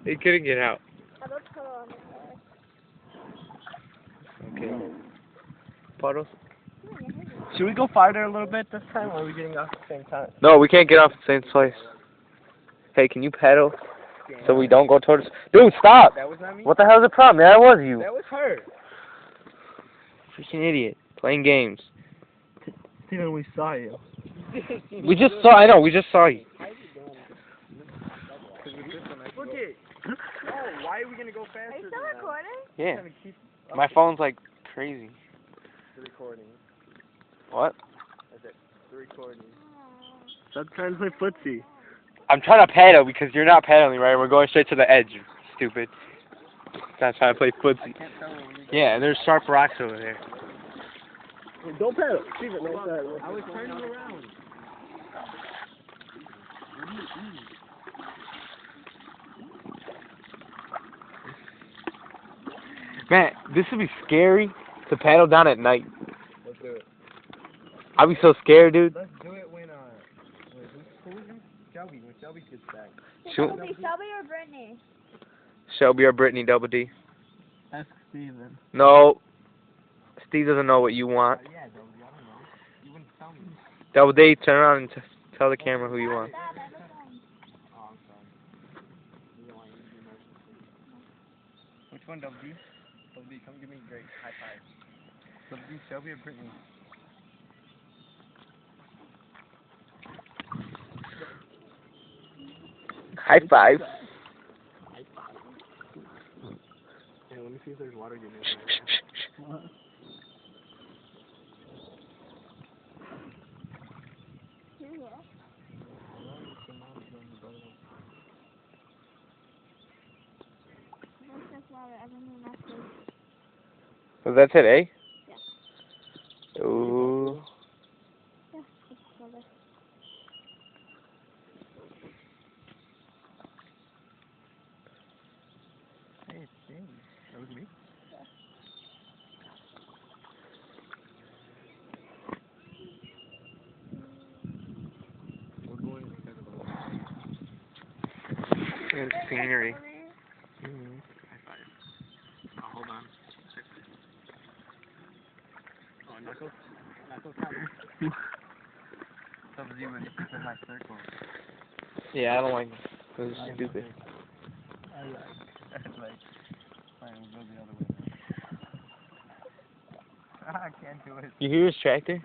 He couldn't get out. I don't tell him. Okay. Puddles? Should we go farther a little bit this time, or are we getting off at the same time? No, we can't get off the same place. Hey, can you pedal so we don't go towards... Dude, stop! That was not me? What the hell is the problem? That was you. That was her. Freaking idiot. Playing games. Steven, we saw you. We just saw... I know, we just saw you. Look it. Oh, why are we going to go faster? Are you still recording? Yeah. My phone's like crazy. The recording. What? I said, the recording. Stop trying to play footsie. I'm trying to paddle because you're not paddling, right? We're going straight to the edge, you stupid. That's trying to play footsie. Yeah, there's sharp rocks over there. Hey, don't paddle. Steven, no, I was turning around. Man, this would be scary to paddle down at night. Let's do it. I'd be so scared, dude. Let's do it when, who is it? Shelby, when Shelby gets back. Shoot. Shelby or Brittany? Shelby or Brittany, Double D. Ask Steven. No. Steve doesn't know what you want. Yeah, Double D, I don't know. You wouldn't tell me. Double D, turn around and tell the camera who you want. Oh, I'm sorry. You don't want you to be emergency. Which one, Double D? Double D, come give me a great high five. Double D, Shelby or Brittany? High five. Hey, let me see if there's water getting in there. Was that it, eh? Yeah. Ooh. Yeah, Hey, it's James. That was me? We're going because of And scenery. high five. Oh, hold on. Oh, knuckles? Knuckles got me. Double D was in my circle. Yeah, I don't like this. This is stupid. I like, fine, we'll go the other way. I can't do it. You hear his tractor?